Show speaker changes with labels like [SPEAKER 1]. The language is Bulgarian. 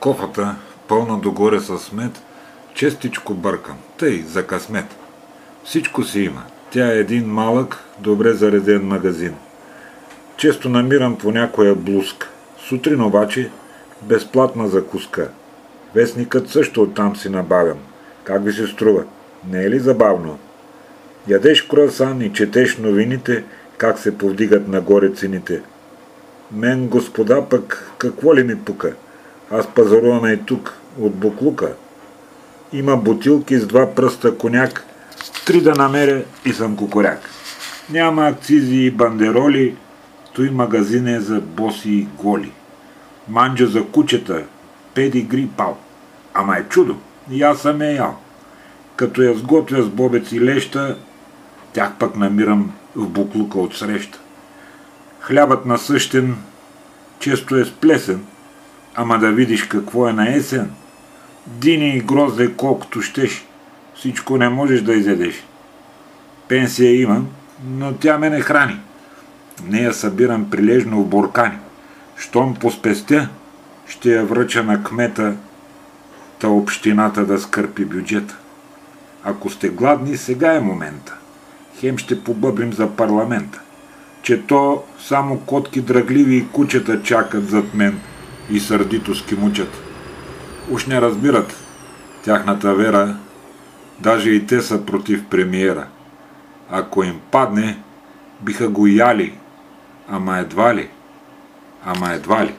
[SPEAKER 1] кофата, пълна догоре с мед, честичко бъркам. Тъй, за късмет. Всичко си има. Тя е един малък, добре зареден магазин. Често намирам по някоя блузка. Сутрин обаче безплатна закуска. Вестникът също оттам си набавям. Как ви се струва? Не е ли забавно? Ядеш круасан и четеш новините, как се повдигат нагоре цените. Мен, господа, пък какво ли ми пука? Аз пазарувам и тук, от буклука. Има бутилки с 2 пръста коняк, 3 да намеря и съм кукуряк. Няма акцизи и бандероли, той магазин е за боси и голи. Манджа за кучета, педигри пал. Ама е чудо, и аз съм е ял. Като я сготвя с бобец и леща, тях пък намирам в буклука от среща. Хлябът насъщен често е сплесен, ама да видиш какво е на есен. Дини и грозде колкото щеш, всичко не можеш да изядеш. Пенсия имам, но тя ме не храни. Нея събирам прилежно в буркани. Щом поспестя, ще я връча на кмета, та общината да скърпи бюджета. Ако сте гладни, сега е момента. Хем ще побъбрим за парламента, че то само котки дръгливи и кучета чакат зад мен и сърдито скимучат. Уж не разбират тяхната вера, даже и те са против премиера. Ако им падне, биха го яли, ама едва ли.